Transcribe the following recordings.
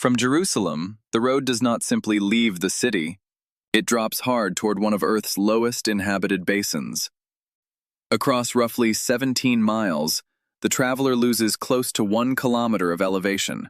From Jerusalem, the road does not simply leave the city, it drops hard toward one of Earth's lowest inhabited basins. Across roughly 17 miles, the traveler loses close to 1 kilometer of elevation,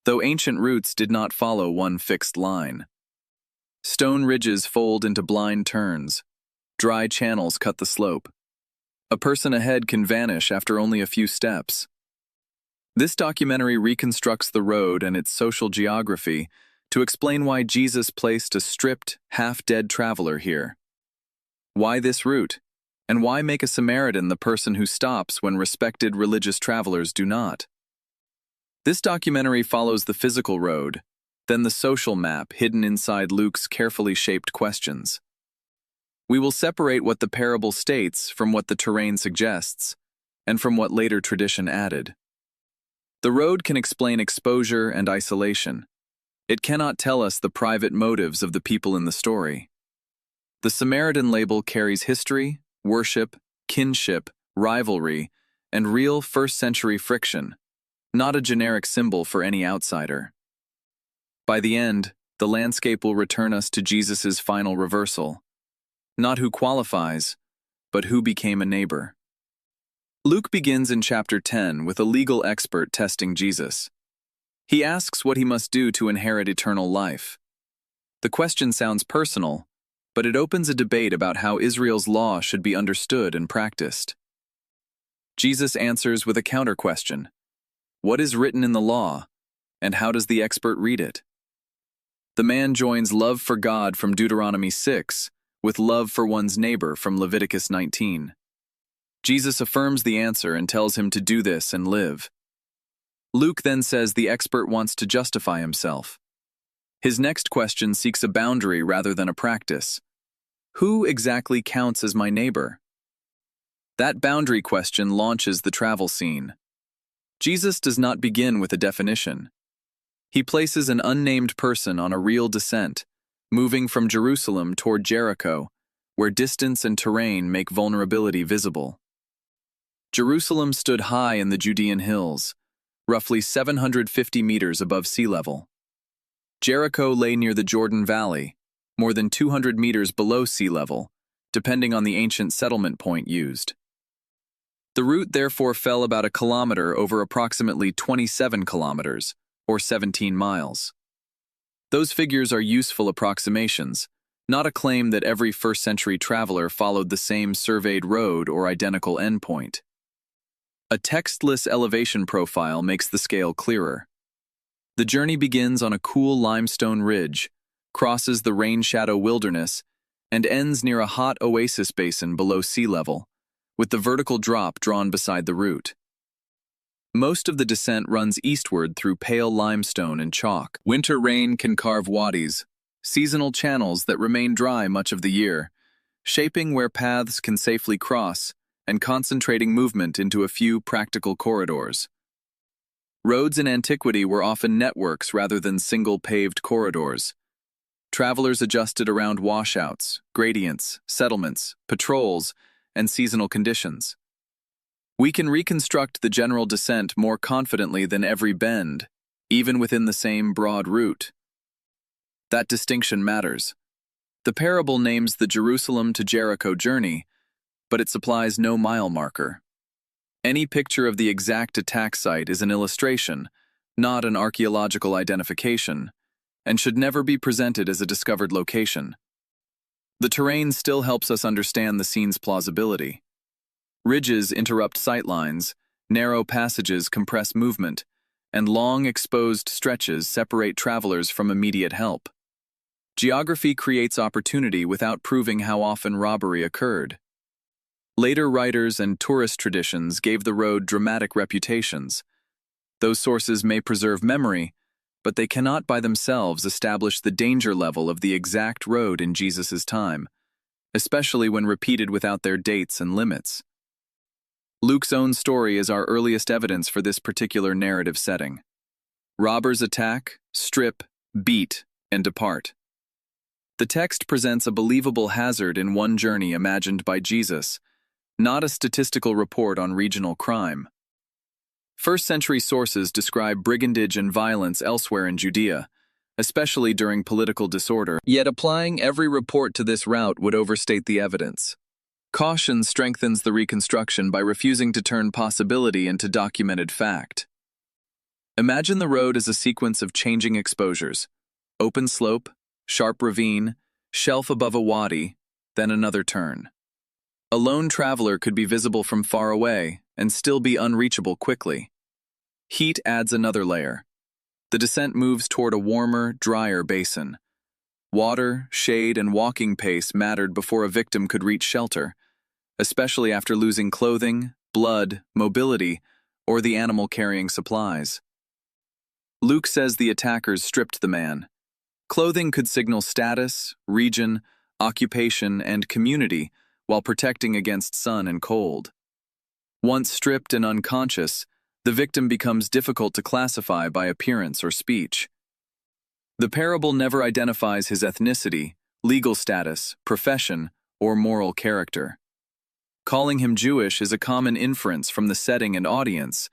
though ancient routes did not follow one fixed line. Stone ridges fold into blind turns, dry channels cut the slope. A person ahead can vanish after only a few steps. This documentary reconstructs the road and its social geography to explain why Jesus placed a stripped, half-dead traveler here. Why this route? And why make a Samaritan the person who stops when respected religious travelers do not? This documentary follows the physical road, then the social map hidden inside Luke's carefully shaped questions. We will separate what the parable states from what the terrain suggests, and from what later tradition added. The road can explain exposure and isolation. It cannot tell us the private motives of the people in the story. The Samaritan label carries history, worship, kinship, rivalry, and real first-century friction, not a generic symbol for any outsider. By the end, the landscape will return us to Jesus' final reversal. Not who qualifies, but who became a neighbor. Luke begins in chapter 10 with a legal expert testing Jesus. He asks what he must do to inherit eternal life. The question sounds personal, but it opens a debate about how Israel's law should be understood and practiced. Jesus answers with a counter-question. What is written in the law, and how does the expert read it? The man joins love for God from Deuteronomy 6 with love for one's neighbor from Leviticus 19. Jesus affirms the answer and tells him to do this and live. Luke then says the expert wants to justify himself. His next question seeks a boundary rather than a practice. Who exactly counts as my neighbor? That boundary question launches the travel scene. Jesus does not begin with a definition. He places an unnamed person on a real descent, moving from Jerusalem toward Jericho, where distance and terrain make vulnerability visible. Jerusalem stood high in the Judean hills, roughly 750 meters above sea level. Jericho lay near the Jordan Valley, more than 200 meters below sea level, depending on the ancient settlement point used. The route therefore fell about a kilometer over approximately 27 kilometers, or 17 miles. Those figures are useful approximations, not a claim that every first-century traveler followed the same surveyed road or identical endpoint. A textless elevation profile makes the scale clearer. The journey begins on a cool limestone ridge, crosses the rain-shadow wilderness, and ends near a hot oasis basin below sea level, with the vertical drop drawn beside the route. Most of the descent runs eastward through pale limestone and chalk. Winter rain can carve wadis, seasonal channels that remain dry much of the year, shaping where paths can safely cross and concentrating movement into a few practical corridors. Roads in antiquity were often networks rather than single paved corridors. Travelers adjusted around washouts, gradients, settlements, patrols, and seasonal conditions. We can reconstruct the general descent more confidently than every bend, even within the same broad route. That distinction matters. The parable names the Jerusalem to Jericho journey, but it supplies no mile marker. Any picture of the exact attack site is an illustration, not an archaeological identification, and should never be presented as a discovered location. The terrain still helps us understand the scene's plausibility. Ridges interrupt sightlines, narrow passages compress movement, and long exposed stretches separate travelers from immediate help. Geography creates opportunity without proving how often robbery occurred. Later writers and tourist traditions gave the road dramatic reputations. Those sources may preserve memory, but they cannot by themselves establish the danger level of the exact road in Jesus' time, especially when repeated without their dates and limits. Luke's own story is our earliest evidence for this particular narrative setting. Robbers attack, strip, beat, and depart. The text presents a believable hazard in one journey imagined by Jesus, not a statistical report on regional crime. First-century sources describe brigandage and violence elsewhere in Judea, especially during political disorder. Yet applying every report to this route would overstate the evidence. Caution strengthens the reconstruction by refusing to turn possibility into documented fact. Imagine the road as a sequence of changing exposures: open slope, sharp ravine, shelf above a wadi, then another turn. A lone traveler could be visible from far away and still be unreachable quickly. Heat adds another layer. The descent moves toward a warmer, drier basin. Water, shade, and walking pace mattered before a victim could reach shelter, especially after losing clothing, blood, mobility, or the animal carrying supplies. Luke says the attackers stripped the man. Clothing could signal status, region, occupation, and community while protecting against sun and cold. Once stripped and unconscious, the victim becomes difficult to classify by appearance or speech. The parable never identifies his ethnicity, legal status, profession, or moral character. Calling him Jewish is a common inference from the setting and audience,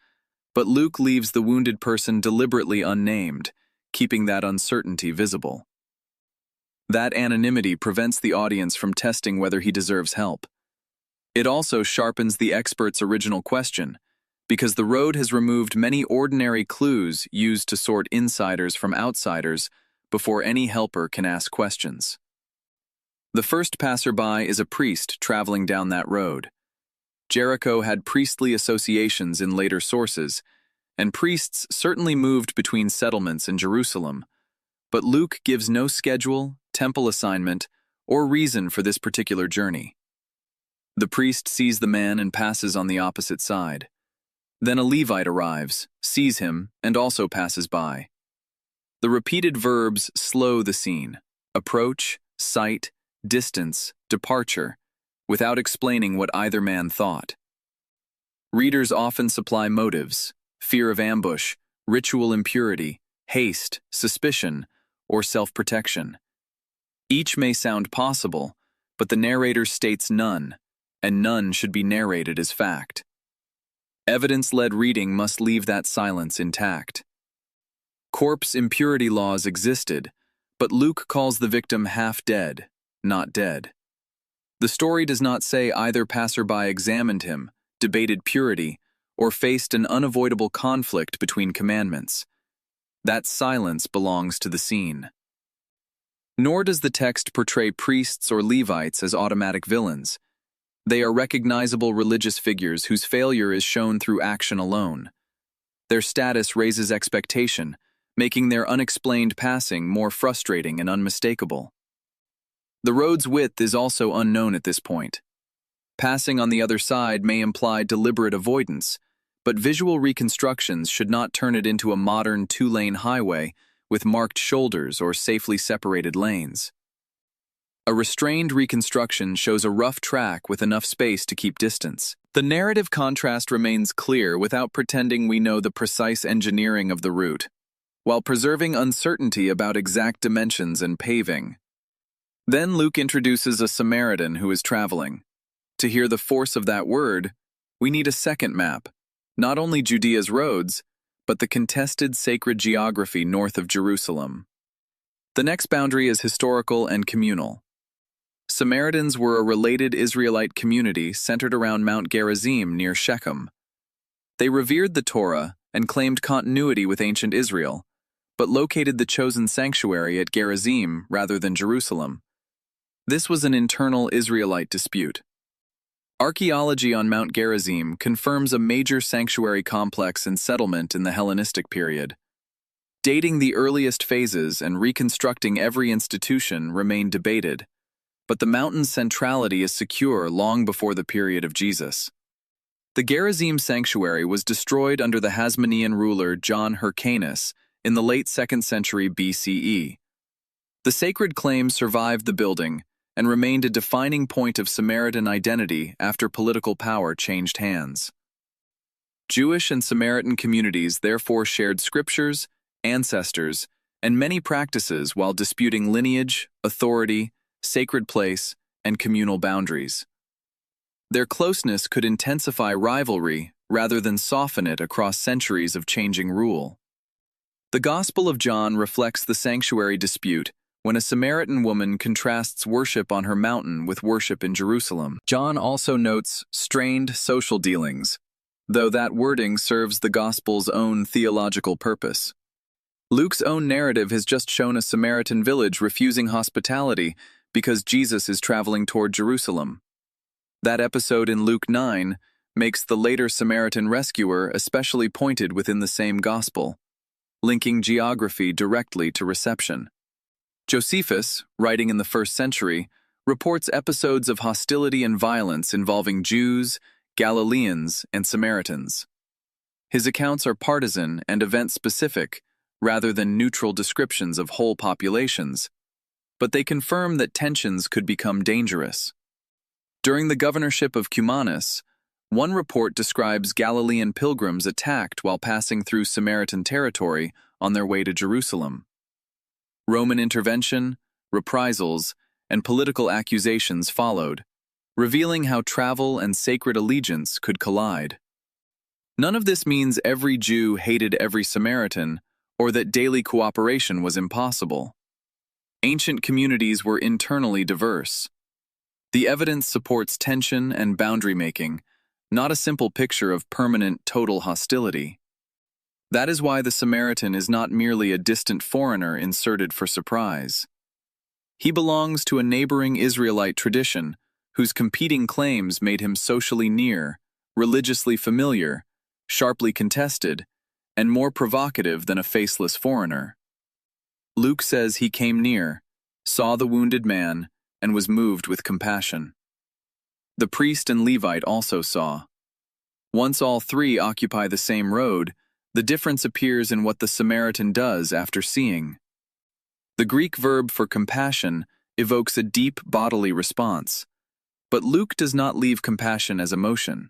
but Luke leaves the wounded person deliberately unnamed, keeping that uncertainty visible. That anonymity prevents the audience from testing whether he deserves help. It also sharpens the expert's original question, because the road has removed many ordinary clues used to sort insiders from outsiders before any helper can ask questions. The first passerby is a priest traveling down that road. Jericho had priestly associations in later sources, and priests certainly moved between settlements in Jerusalem, but Luke gives no schedule, temple assignment, or reason for this particular journey. The priest sees the man and passes on the opposite side. Then a Levite arrives, sees him, and also passes by. The repeated verbs slow the scene: approach, sight, distance, departure, without explaining what either man thought. Readers often supply motives: fear of ambush, ritual impurity, haste, suspicion, or self-protection. Each may sound possible, but the narrator states none, and none should be narrated as fact. Evidence-led reading must leave that silence intact. Corpse impurity laws existed, but Luke calls the victim half dead, not dead. The story does not say either passerby examined him, debated purity, or faced an unavoidable conflict between commandments. That silence belongs to the scene. Nor does the text portray priests or Levites as automatic villains. They are recognizable religious figures whose failure is shown through action alone. Their status raises expectation, making their unexplained passing more frustrating and unmistakable. The road's width is also unknown at this point. Passing on the other side may imply deliberate avoidance, but visual reconstructions should not turn it into a modern two-lane highway with marked shoulders or safely separated lanes. A restrained reconstruction shows a rough track with enough space to keep distance. The narrative contrast remains clear without pretending we know the precise engineering of the route, while preserving uncertainty about exact dimensions and paving. Then Luke introduces a Samaritan who is traveling. To hear the force of that word, we need a second map, not only Judea's roads, but the contested sacred geography north of Jerusalem. The next boundary is historical and communal. Samaritans were a related Israelite community centered around Mount Gerizim near Shechem. They revered the Torah and claimed continuity with ancient Israel, but located the chosen sanctuary at Gerizim rather than Jerusalem. This was an internal Israelite dispute. Archaeology on Mount Gerizim confirms a major sanctuary complex and settlement in the Hellenistic period. Dating the earliest phases and reconstructing every institution remain debated, but the mountain's centrality is secure long before the period of Jesus. The Gerizim sanctuary was destroyed under the Hasmonean ruler John Hyrcanus in the late 2nd century BCE. The sacred claims survived the building and remained a defining point of Samaritan identity after political power changed hands. Jewish and Samaritan communities therefore shared scriptures, ancestors, and many practices while disputing lineage, authority, sacred place, and communal boundaries. Their closeness could intensify rivalry rather than soften it across centuries of changing rule. The Gospel of John reflects the sanctuary dispute when a Samaritan woman contrasts worship on her mountain with worship in Jerusalem. John also notes strained social dealings, though that wording serves the Gospel's own theological purpose. Luke's own narrative has just shown a Samaritan village refusing hospitality because Jesus is traveling toward Jerusalem. That episode in Luke 9 makes the later Samaritan rescuer especially pointed within the same Gospel, linking geography directly to reception. Josephus, writing in the 1st century, reports episodes of hostility and violence involving Jews, Galileans, and Samaritans. His accounts are partisan and event-specific, rather than neutral descriptions of whole populations, but they confirm that tensions could become dangerous. During the governorship of Cumanus, one report describes Galilean pilgrims attacked while passing through Samaritan territory on their way to Jerusalem. Roman intervention, reprisals, and political accusations followed, revealing how travel and sacred allegiance could collide. None of this means every Jew hated every Samaritan or that daily cooperation was impossible. Ancient communities were internally diverse. The evidence supports tension and boundary making, not a simple picture of permanent total hostility. That is why the Samaritan is not merely a distant foreigner inserted for surprise. He belongs to a neighboring Israelite tradition whose competing claims made him socially near, religiously familiar, sharply contested, and more provocative than a faceless foreigner. Luke says he came near, saw the wounded man, and was moved with compassion. The priest and Levite also saw. Once all three occupy the same road, the difference appears in what the Samaritan does after seeing. The Greek verb for compassion evokes a deep bodily response, but Luke does not leave compassion as emotion.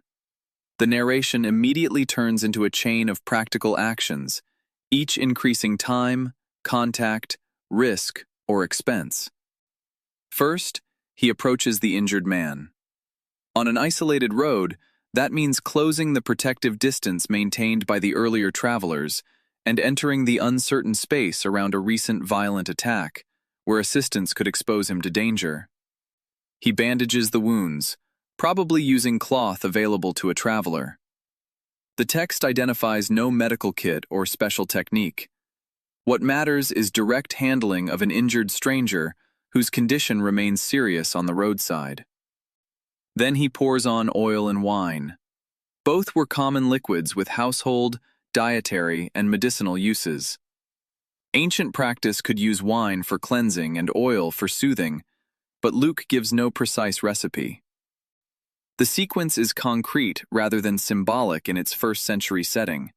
The narration immediately turns into a chain of practical actions, each increasing time, contact, risk, or expense. First, he approaches the injured man. On an isolated road, that means closing the protective distance maintained by the earlier travelers and entering the uncertain space around a recent violent attack, where assistance could expose him to danger. He bandages the wounds, probably using cloth available to a traveler. The text identifies no medical kit or special technique. What matters is direct handling of an injured stranger whose condition remains serious on the roadside. Then he pours on oil and wine. Both were common liquids with household, dietary, and medicinal uses. Ancient practice could use wine for cleansing and oil for soothing, but Luke gives no precise recipe. The sequence is concrete rather than symbolic in its 1st century setting.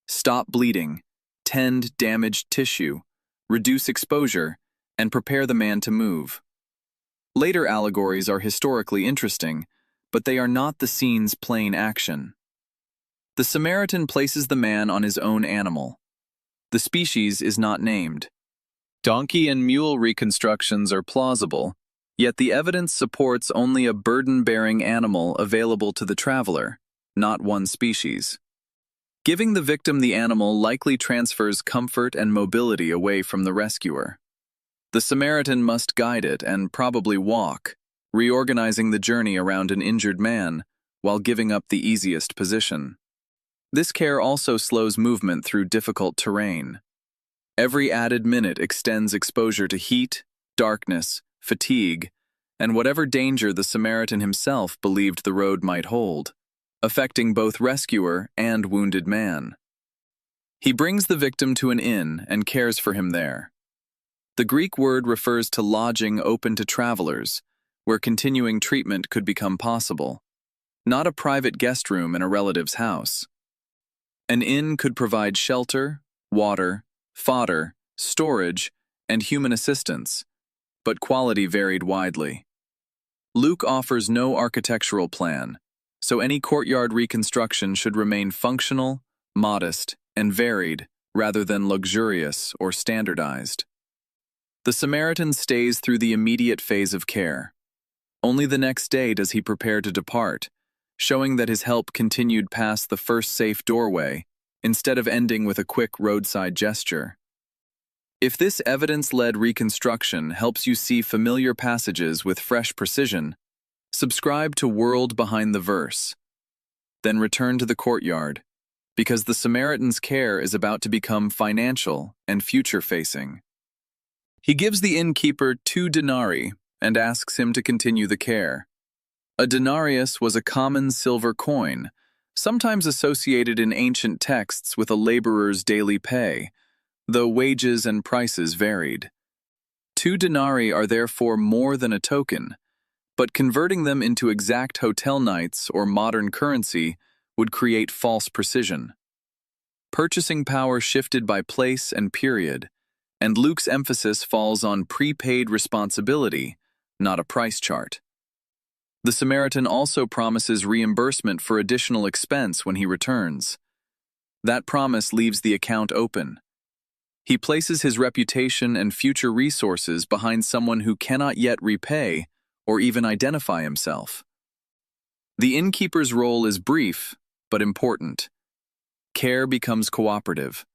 Stop bleeding, tend damaged tissue, reduce exposure, and prepare the man to move. Later allegories are historically interesting, but they are not the scene's plain action. The Samaritan places the man on his own animal. The species is not named. Donkey and mule reconstructions are plausible, yet the evidence supports only a burden-bearing animal available to the traveler, not one species. Giving the victim the animal likely transfers comfort and mobility away from the rescuer. The Samaritan must guide it and probably walk, reorganizing the journey around an injured man while giving up the easiest position. This care also slows movement through difficult terrain. Every added minute extends exposure to heat, darkness, fatigue, and whatever danger the Samaritan himself believed the road might hold, affecting both rescuer and wounded man. He brings the victim to an inn and cares for him there. The Greek word refers to lodging open to travelers, where continuing treatment could become possible, not a private guest room in a relative's house. An inn could provide shelter, water, fodder, storage, and human assistance, but quality varied widely. Luke offers no architectural plan, so any courtyard reconstruction should remain functional, modest, and varied, rather than luxurious or standardized. The Samaritan stays through the immediate phase of care. Only the next day does he prepare to depart, showing that his help continued past the first safe doorway, instead of ending with a quick roadside gesture. If this evidence-led reconstruction helps you see familiar passages with fresh precision, subscribe to World Behind the Verse. Then return to the courtyard, because the Samaritan's care is about to become financial and future-facing. He gives the innkeeper 2 denarii and asks him to continue the care. A denarius was a common silver coin, sometimes associated in ancient texts with a laborer's daily pay, though wages and prices varied. 2 denarii are therefore more than a token, but converting them into exact hotel nights or modern currency would create false precision. Purchasing power shifted by place and period, and Luke's emphasis falls on prepaid responsibility, not a price chart. The Samaritan also promises reimbursement for additional expense when he returns. That promise leaves the account open. He places his reputation and future resources behind someone who cannot yet repay or even identify himself. The innkeeper's role is brief, but important. Care becomes cooperative.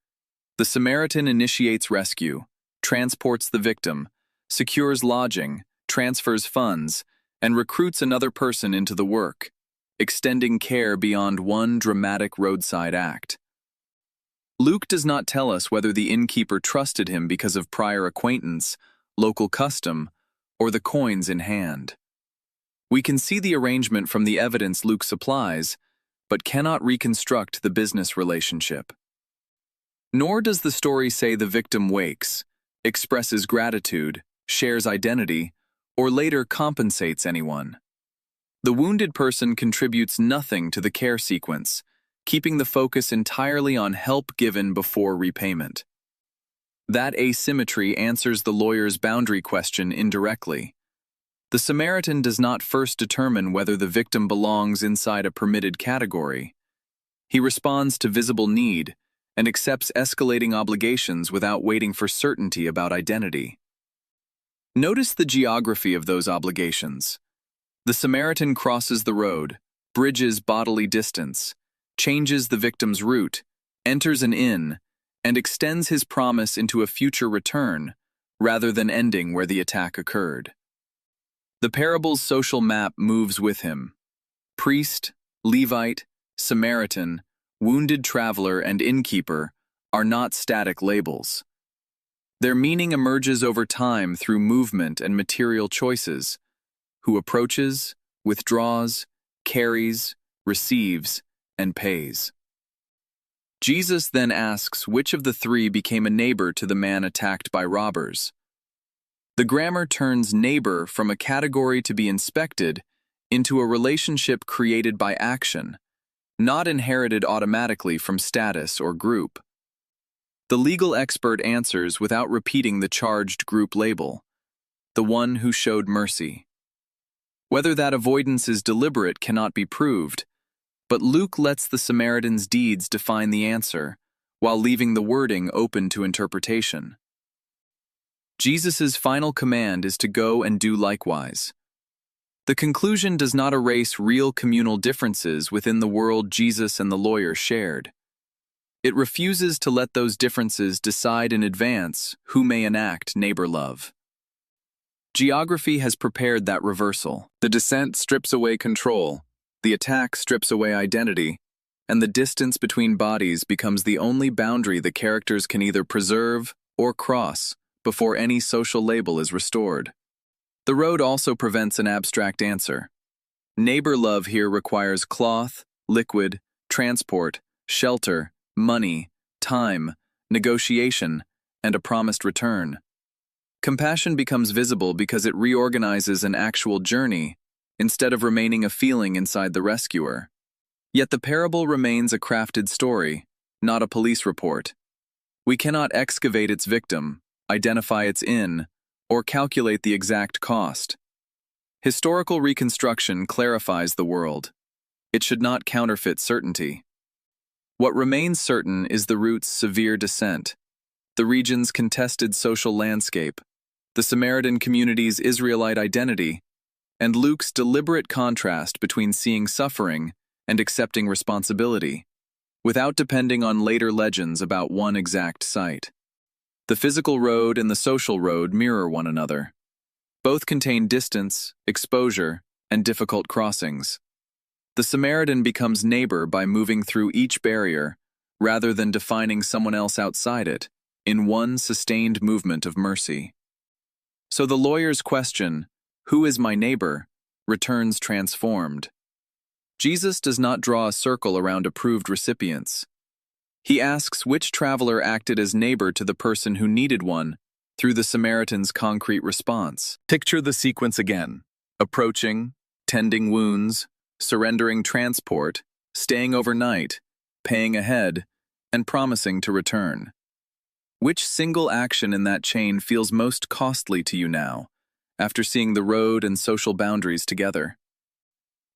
The Samaritan initiates rescue, transports the victim, secures lodging, transfers funds, and recruits another person into the work, extending care beyond one dramatic roadside act. Luke does not tell us whether the innkeeper trusted him because of prior acquaintance, local custom, or the coins in hand. We can see the arrangement from the evidence Luke supplies, but cannot reconstruct the business relationship. Nor does the story say the victim wakes, expresses gratitude, shares identity, or later compensates anyone. The wounded person contributes nothing to the care sequence, keeping the focus entirely on help given before repayment. That asymmetry answers the lawyer's boundary question indirectly. The Samaritan does not first determine whether the victim belongs inside a permitted category. He responds to visible need and accepts escalating obligations without waiting for certainty about identity. Notice the geography of those obligations. The Samaritan crosses the road, bridges bodily distance, changes the victim's route, enters an inn, and extends his promise into a future return, rather than ending where the attack occurred. The parable's social map moves with him. Priest, Levite, Samaritan, wounded traveler, and innkeeper are not static labels. Their meaning emerges over time through movement and material choices: who approaches, withdraws, carries, receives, and pays. Jesus then asks which of the 3 became a neighbor to the man attacked by robbers. The grammar turns neighbor from a category to be inspected into a relationship created by action, not inherited automatically from status or group. The legal expert answers without repeating the charged group label: the one who showed mercy. Whether that avoidance is deliberate cannot be proved, but Luke lets the Samaritan's deeds define the answer, while leaving the wording open to interpretation. Jesus' final command is to go and do likewise. The conclusion does not erase real communal differences within the world Jesus and the lawyer shared. It refuses to let those differences decide in advance who may enact neighbor love. Geography has prepared that reversal. The descent strips away control, the attack strips away identity, and the distance between bodies becomes the only boundary the characters can either preserve or cross before any social label is restored. The road also prevents an abstract answer. Neighbor love here requires cloth, liquid, transport, shelter, money, time, negotiation, and a promised return. Compassion becomes visible because it reorganizes an actual journey instead of remaining a feeling inside the rescuer. Yet the parable remains a crafted story, not a police report. We cannot excavate its victim, identify its inn, or calculate the exact cost. Historical reconstruction clarifies the world. It should not counterfeit certainty. What remains certain is the route's severe descent, the region's contested social landscape, the Samaritan community's Israelite identity, and Luke's deliberate contrast between seeing suffering and accepting responsibility, without depending on later legends about one exact site. The physical road and the social road mirror one another. Both contain distance, exposure, and difficult crossings. The Samaritan becomes neighbor by moving through each barrier, rather than defining someone else outside it, in one sustained movement of mercy. So the lawyer's question, "Who is my neighbor?" returns transformed. Jesus does not draw a circle around approved recipients. He asks which traveler acted as neighbor to the person who needed one through the Samaritan's concrete response. Picture the sequence again: approaching, tending wounds, surrendering transport, staying overnight, paying ahead, and promising to return. Which single action in that chain feels most costly to you now, after seeing the road and social boundaries together?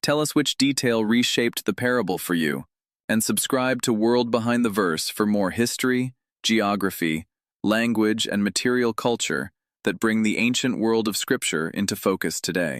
Tell us which detail reshaped the parable for you, and subscribe to World Behind the Verse for more history, geography, language, and material culture that bring the ancient world of Scripture into focus today.